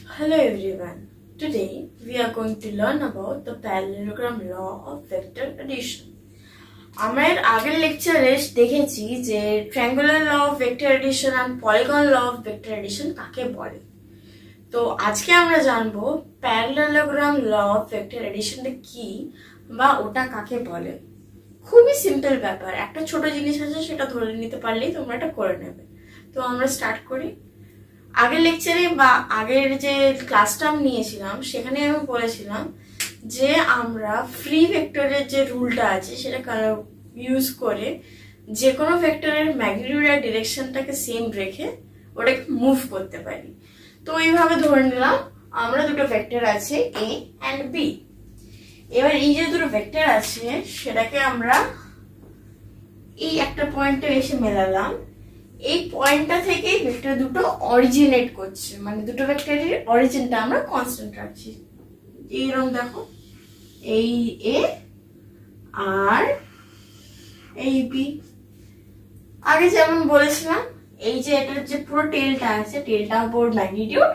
Hello everyone. Today we are going to learn about the parallelogram law of vector addition. আমরা এর আগের লেকচারে দেখেছি যে triangular law of vector addition আর polygon law of vector addition কাকে বলে। তো আজকে আমরা জানবো প্যারালেলোগ্রাম ল অফ ভেক্টর এডিশনটা কি বা ওটা কাকে বলে। খুবই সিম্পল ব্যাপার, একটা ছোট জিনিস আছে সেটা ধরে নিতে পারলেই তোমরা এটা করে নেবে। তো আমরা স্টার্ট করি। আগের লেকচারে বা আগের যে ক্লাসটা আমি নিয়েছিলাম সেখানে আমি বলেছিলাম যে আমরা ফ্রি ভেক্টরের যে রুলটা আছে সেটা ইউজ করে যে কোনো ভেক্টরের ম্যাগনিটিউড আর ডিরেকশনটাকে সেম রেখে ওটাকে মুভ করতে পারি। তো এইভাবে ধরে নিলাম আমরা দুটো ভেক্টর আছে এ অ্যান্ড বি। এবার এই যে দুটো ভেক্টর আছে সেটাকে আমরা এই একটা পয়েন্টে এসে মেলালাম। এই পয়েন্টটা থেকে ভেক্টর দুটো অরিজিনেট করছে, মানে দুটো ভেক্টরের অরিজিনটা আমরা কনস্ট্যান্ট রাখছি। এইরকম দেখো, এই এ আর এই বি। আগে যেমন বলেছিলাম এই যে এটার যে পুরো টেলটা আছে টেলটা হবে ওর ম্যাগনিটিউড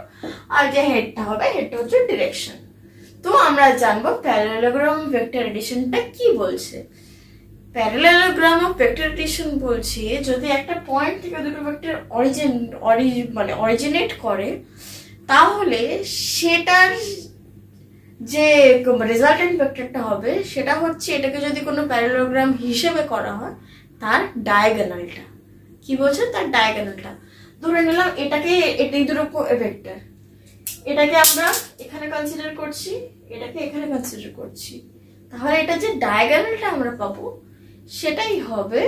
আর যে হেডটা হবে হেডটা হচ্ছে ডিরেকশন। তো আমরা জানবো প্যারালেলোগ্রাম ভেক্টর এডিশনটা কি বলছে। প্যারালেলোগ্রাম অফ ভেক্টর এডিশন বলছে যদি একটা পয়েন্ট থেকে দুটো ভেক্টর অরিজিনেট করে তাহলে সেটার যে রেজাল্টেন্ট ভেক্টরটা হবে সেটা হচ্ছে এটাকে যদি কোনো প্যারালেলোগ্রাম হিসেবে করা হয় তার ডায়াগোনালটা। কি বলছে? তার ডায়াগোনালটা। ধরে নিলাম এটাকে এটাই দুটো ভেক্টর, এটাকে আমরা এখানে কনসিডার করছি, এটাকে এখানে কনসিডার করছি, তাহলে এটা যে ডায়াগোনালটা আমরা পাবো সেটাই হবে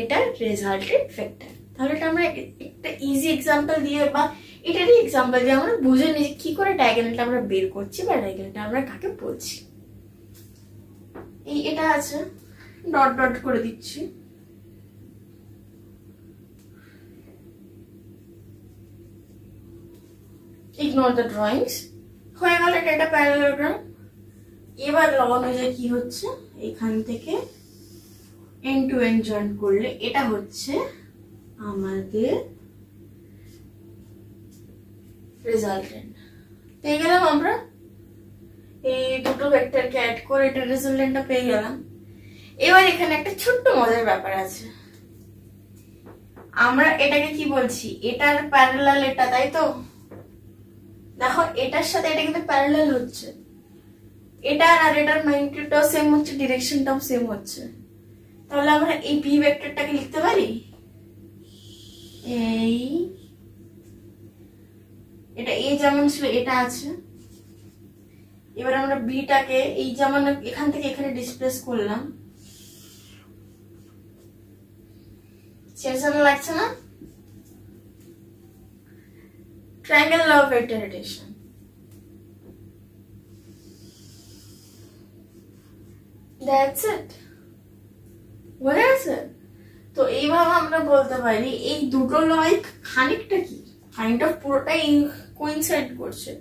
এটার রেজাল্টেন্ট ভেক্টর। তাহলে এটা আমরা একটা ইজি এক্সাম্পল দিয়ে বা এটারই এক্সাম্পল দিয়ে আমরা বুঝে নিই কি করে ডায়াগোনালটা আমরা বের করছি বা ডায়াগোনালটা আমরা কাকে বলছি। এই এটা আছে, ডট ডট করে দিচ্ছি। Ignore the drawings. হয়ে গেল এটা একটা প্যারালেলোগ্রাম। এবার ল অনুযায়ী কি হচ্ছে, এখান থেকে এন্ড টু এন্ড জয়েন করলে এটা হচ্ছে আমাদের রেজাল্টেন্ট। পেয়ে গেলাম আমরা এই দুটো ভেক্টরকে অ্যাড করে এটা রেজাল্টেন্টটা পেয়ে গেলাম। এবার এখানে একটা ছোট্ট মজার ব্যাপার আছে। আমরা এটাকে কি বলছি, এটার প্যারালাল এটা, তাই তো? দেখো এটার সাথে এটা কিন্তু প্যারালাল হচ্ছে, এটার আর এটার ম্যাগনিটিউডটাও সেম হচ্ছে, ডিরেকশনটাও সেম হচ্ছে। তাহলে আমরা এই বি ভেক্টরটাকে লিখতে পারি এই, এটা এ যেমন ছিল এটা আছে। এবার আমরা বিটাকে এই যেমন এখান থেকে এখানে ডিসপ্লেস করলাম, সেরকম লাগছে না? Triangle law of vector addition. That's it. বুঝে গেছে? তো এইভাবে আমরা বলতে পারি এই দুটো লয় খানিকটা কি কাইন্ড অফ পুরোটাই কোইনসাইড করছে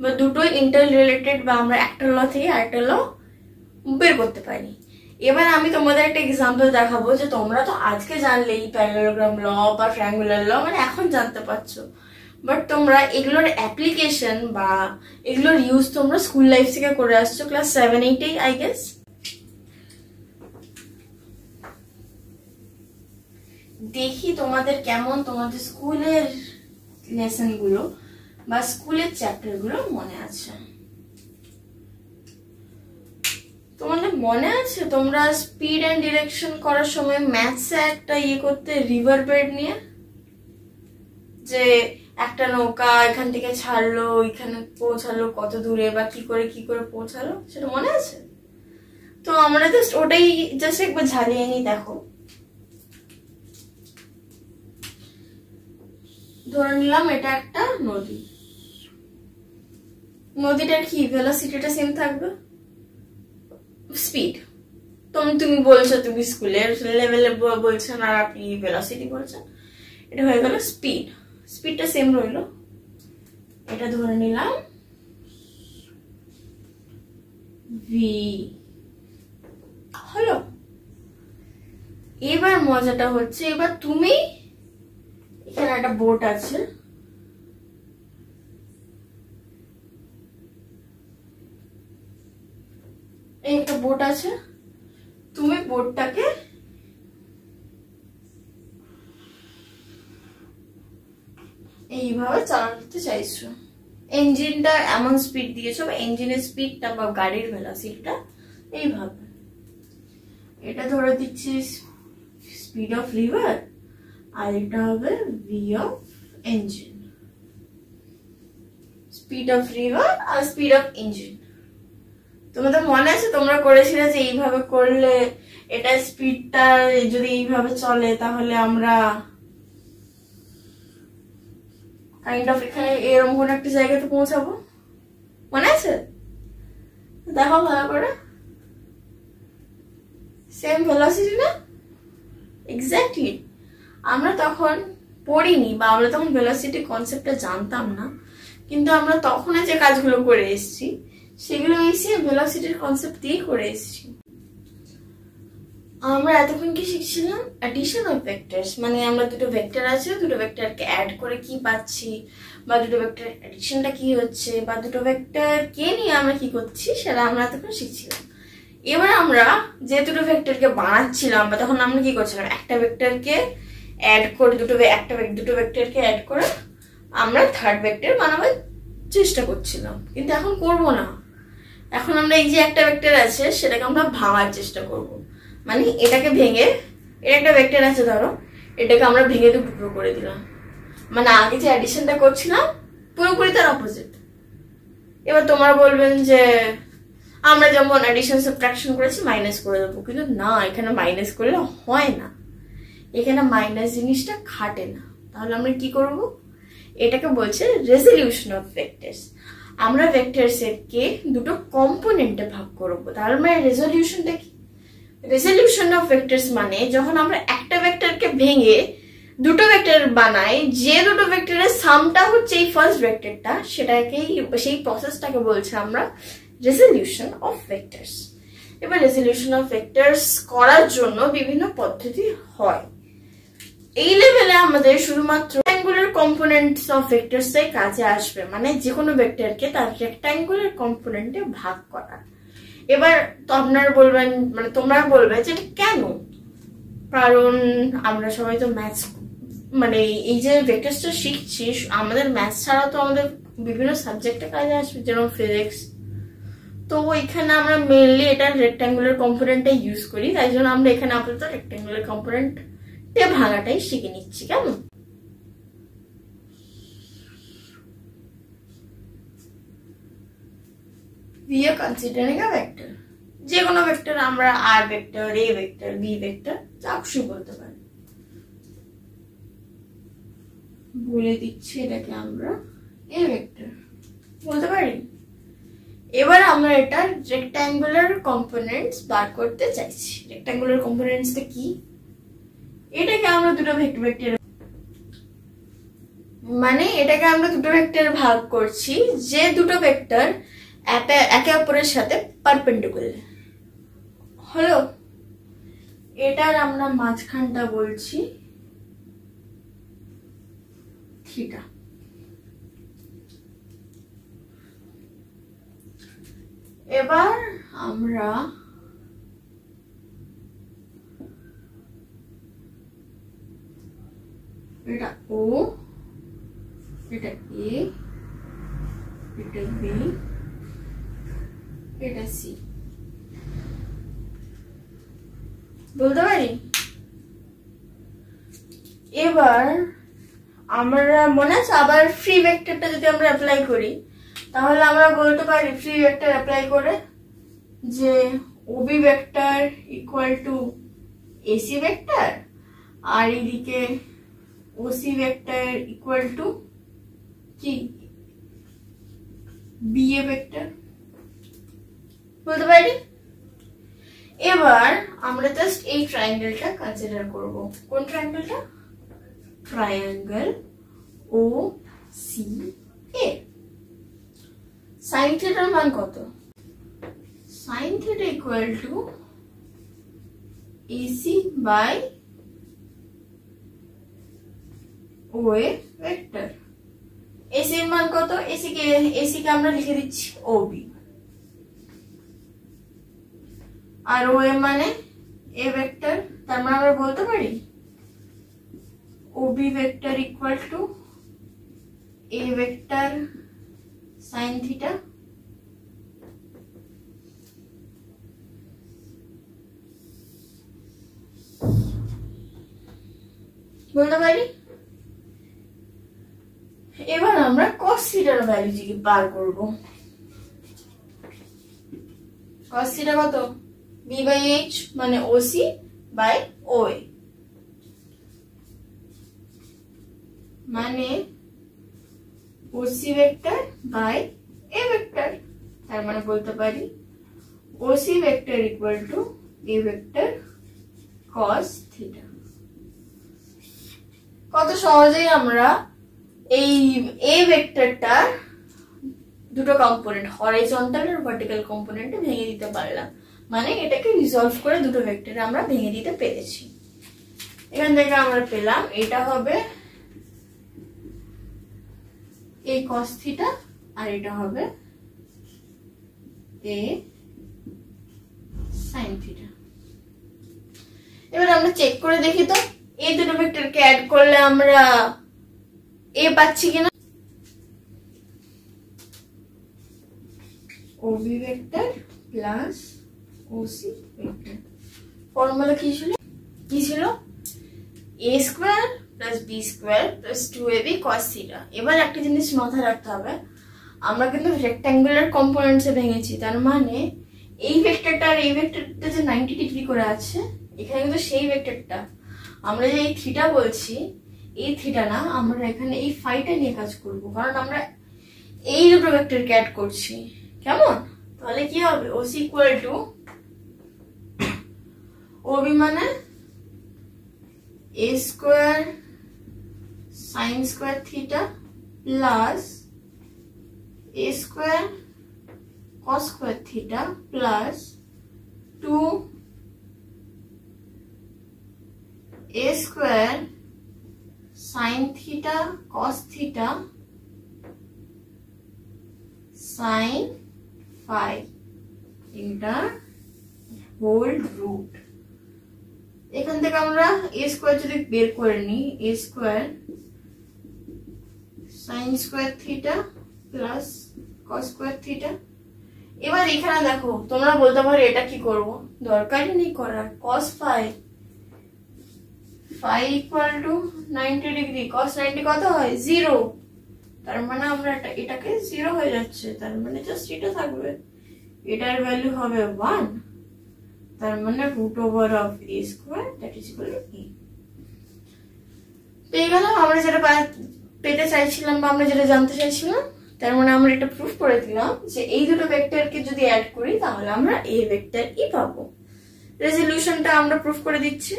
বা দুটোই ইন্টার রিলেটেড, বা আমরা একটা ল থেকে আরেকটা ল বের করতে পারি। এবার আমি তোমাদের একটা এক্সাম্পল দেখাবো যে তোমরা তো আজকে জানলে এই প্যারালেলোগ্রাম ল বা ট্রায়াঙ্গুলার ল মানে এখন জানতে পারছো, বাট তোমরা এগুলোর অ্যাপ্লিকেশন বা এগুলোর ইউজ তোমরা স্কুল লাইফ থেকে করে আসছো, ক্লাস 7-8 আই গেস। দেখি তোমাদের কেমন তোমাদের স্কুলের লেসন গুলো বা স্কুলের চ্যাপ্টার গুলো মনে আছে। তোমাদের মনে আছে তোমরা স্পিড এন্ড ডিরেকশন করার সময় ম্যাথসে একটা করতে রিভার বেড নিয়ে, যে একটা নৌকা এখান থেকে ছাড়লো এখানে পৌঁছালো কত দূরে বা কি করে পৌঁছালো, সেটা মনে আছে? তো আমরা জাস্ট ওটাই জাস্ট একবার ঝালিয়ে নিই। দেখো ধরে নিলাম এটা একটা নদী, নদীটার কি ভেলোসিটিটা সেম থাকবে, স্পিড। তুমি বলছো তুমি স্কুলের লেভেলে বলছেন আর আপনি ভেলোসিটি বলছেন, এটা হয়ে গেল স্পিড। স্পিডটা সেম রইল, এটা ধরে নিলাম ভি হলো। এবার মজাটা হচ্ছে, এবার তুমি এখানে একটা বোট আছে, এই একটা বোর্ড আছে, তুমি বোর্ডটাকে এইভাবে চালাতে চাইছো, ইঞ্জিনটা এমন স্পিড দিয়েছো বা ইঞ্জিনের স্পিডটা বা গাড়ির ভেলোসিটিটা এইভাবে, এটা ধরে দিচ্ছি স্পিড অফ রিভার আর এটা হবে V of engine, speed of river আর স্পিড অফ ইঞ্জিন। তোমাদের মনে আছে তোমরা করেছিলে যে এইভাবে করলে এটা স্পিডটা যদি এইভাবে চলে তাহলে আমরা কাইন্ড অফ এখানে এরকম কোন একটা জায়গাতে পৌঁছাবো, মনে আছে? দেখো ভালো করে, সেম ভেলোসিটি না? এক্স্যাক্টলি। আমরা তখন পড়িনি বা আমরা তখন ভেলোসিটি কনসেপ্টটা জানতাম না, কিন্তু আমরা তখন যে কাজগুলো করে এসেছি সেগুলো এই সেম ভেলোসিটির কনসেপ্ট দিয়ে করে এসেছি। আমরা এতক্ষণ কি শিখছিলাম? অ্যাডিশন অফ ভেক্টরস, মানে আমরা দুটো ভেক্টর আছে, দুটো ভেক্টরকে অ্যাড করে কি পাচ্ছি, বা দুটো ভেক্টর অ্যাডিশনটা কি হচ্ছে, বা দুটো ভেক্টর কে নিয়ে আমরা কি করছি সেটা আমরা এতক্ষণ শিখছিলাম। এবার আমরা যে দুটো ভেক্টরকে বানাচ্ছিলাম বা তখন আমরা কি করছিলাম, একটা ভেক্টরকে অ্যাড করে দুটো ভেক্টরকে অ্যাড করে আমরা থার্ড ভেক্টর বানাবার চেষ্টা করছিলাম, কিন্তু এখন করব না। এখন আমরা এই যে একটা ভেক্টর আছে সেটাকে আমরা ভাঙার চেষ্টা করব, মানে এটাকে ভেঙে, এর একটা ভেক্টর আছে ধরো, এটাকে আমরা ভেঙে দুটো করে দিলাম, মানে আগে যে অ্যাডিশনটা করছিলাম পুরোপুরি তার অপোজিট। এবার তোমরা বলবেন যে আমরা যেমন অ্যাডিশন সাবট্রাকশন করেছি মাইনাস করে দেবো, কিন্তু না, এখানে মাইনাস করলে হয় না, এখানে মাইনাস জিনিসটা খাটে না। তাহলে আমরা কি করব? এটাকে বলছে রেজলিউশন অফ ভেক্টরস। আমরা ভেক্টর সেটকে দুটো কম্পোনেন্টে ভাগ করব। তার মানে রেজলিউশনটা কি? রেজলিউশন অফ ভেক্টরস মানে যখন আমরা একটা ভেক্টরকে ভেঙে দুটো ভেক্টর বানাই, যে দুটো ভেক্টরের সামটা হচ্ছে এই ফার্স্ট ভেক্টরটা, সেটাকেই, সেই প্রসেসটাকে বলছে আমরা রেজলিউশন অফ ভেক্টরস। এবার রেজলিউশন অফ ভেক্টরস করার জন্য বিভিন্ন পদ্ধতি হয়। এই লেভেলে আমাদের শুধুমাত্র রেক্ট্যাঙ্গুলার কম্পোনেন্টস অফ ভেক্টরস এর কাজে আসবে, মানে যে কোনো ভেক্টরকে তার রেক্ট্যাঙ্গুলার কম্পোনেন্টে ভাগ করা। এবার তো আপনারা বলবেন, মানে তোমরা বলবে যে এটা কেন? কারণ আমরা সবাই তো ম্যাথস, মানে এই যে ভেক্টরসটা শিখছি, আমাদের ম্যাথস ছাড়া তো আমাদের বিভিন্ন সাবজেক্টে কাজে আসবে, যেমন ফিজিক্স। তো এখানে আমরা মেইনলি এটা রেক্ট্যাঙ্গুলার কম্পোনেন্টটা ইউজ করি, তাই জন্য আমরা এখানে আপাতত রেক্ট্যাঙ্গুলার কম্পোনেন্টে ভাঙাটাই শিখে নিচ্ছি। কেমন? We are considering a vector. যে কোনো ভেক্টর আমরা R vector, A vector, B vector যা খুশি বলতে পারি। বলে দিচ্ছি এটাকে আমরা এ ভেক্টর বলতে পারি। এবার আমরা এটা রেক্ট্যাঙ্গুলার কম্পোনেন্টস বার করতে চাইছি। রেক্ট্যাঙ্গুলার কম্পোনেন্টসটা কি? এটাকে আমরা দুটো ভেক্টর, মানে এটাকে আমরা দুটো ভেক্টর ভাগ করছি, যে দুটো ভেক্টর একে অপরের সাথে পারপেন্ডিকুলার হলো। এটার আমরা মাঝখানটা বলছি থিটা। এবার আমরা এটা ও, এটা এ, এটা বি, এটা সি বলতে পারি। এবার আমরা মনে আছে আবার ফ্রি ভেক্টরটা যদি আমরা অ্যাপ্লাই করি, তাহলে আমরা বলতে পারি ফ্রি ভেক্টর অ্যাপ্লাই করে যে OB vector equal to AC vector, আর এদিকে ওসি ভেক্টর ইকুয়াল টু কি বিএ ভেক্টর বলতে পারি। এবার আমরা জাস্ট এই ট্রায়াঙ্গেলটা কনসিডার করব। কোন ট্রায়াঙ্গেলটা? Triangle O C A. Sine theta মান কত? Sine theta equal to AC by OA vector. AC এর মান কত? এসি কে আমরা লিখে দিচ্ছি ওবি। আর ও এ মানে এ ভেক্টর, তার মানে আমরা বলতে পারি OB ভেক্টর ইকুয়াল টু এ ভেক্টর সাইন থিটা। বলতে পারি। এবার আমরা cos থিটার ভ্যালু বার করব। cos থিটা কত? b/h মানে OC বাই OA, মানে OC vector by A vector. তার মানে বলতে পারি OC vector equal to A vector cos theta. কত সহজেই আমরা এই A ভেক্টরটা দুটো কম্পোনেন্ট, হরাইজন্টাল আর ভার্টিক্যাল কম্পোনেন্টে ভেঙে দিতে পারলাম, মানে এটাকে রিজলভ করে দুটো ভেক্টরে আমরা ভেঙে দিতে পেরেছি। এখান থেকে আমরা পেলাম এটা হবে A cos থিটা আর এটা হবে A sin থিটা। এবার আমরা চেক করে দেখি তো এই দুটো ভেক্টরকে অ্যাড করলে আমরা A পাচ্ছি কিনা। OB vector plus OC vector, formula কি ছিল? A square plus B square plus 2AB cos theta. এবার একটা জিনিস মাথায় রাখতে হবে, আমরা কিন্তু রেক্ট্যাঙ্গুলার কম্পোনেন্টসে ভেঙেছি, তার মানে এই ভেক্টরটা আর এই ভেক্টরটা যে 90 ডিগ্রি করে আছে, এখানে কিন্তু সেই ভেক্টরটা আমরা যে এই থিটা বলছি, এই থিটা না, আমরা এখানে এই ফাইটা নিয়ে কাজ করব, কারণ আমরা এই দুটো ভেক্টরকে অ্যাড করছি। কেমন? তাহলে কি হবে? OC ইকুয়াল টু OB মানে A square sin square theta plus A square cos square theta plus 2 A square sin theta cos theta sin phi এটা হোল রুট। এখান থেকে আমরা A স্কয়ার যদি বের করে নিই, A square sin square theta plus cos square theta. এবার এখানে দেখো, তোমরা বলতে পারো এটা কি করব, দরকারই নেই করার। cos phi equal to 90 degree, cos 90 কত হয়? 0। তার মানে আমরা এটাকে 0 হয়ে যাচ্ছে, তার মানে জাস্ট এটা থাকবে, এটার ভ্যালু হবে 1, তার মানে root over of A square that is equal to A। পেয়ে গেলাম আমরা যেটা পেতে চাইছিলাম বা আমরা যেটা জানতে চাইছিলাম। তার মানে আমরা এটা প্রুফ করে দিলাম যে এই দুটো ভেক্টরকে যদি অ্যাড করি তাহলে আমরা A ভেক্টর ই পাবো। রেজলিউশনটা আমরা প্রুফ করে দিচ্ছি।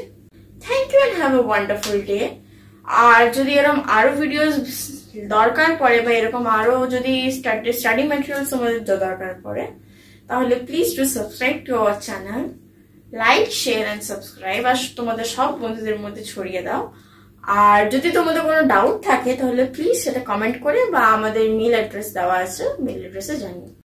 Thank you and have a wonderful day. আর যদি এরকম আরো ভিডিওস দরকার পড়ে বা এরকম আরো যদি স্টাডি ম্যাটেরিয়ালস তোমাদের দরকার পড়ে, তাহলে please do subscribe to our channel, like share and subscribe, আর তোমাদের সব বন্ধুদের মধ্যে ছড়িয়ে দাও। আর যদি তোমাদের কোনো ডাউট থাকে তাহলে প্লিজ সেটা কমেন্ট করে বা আমাদের মেল অ্যাড্রেস দেওয়া আছে, মেল অ্যাড্রেসে জানিও।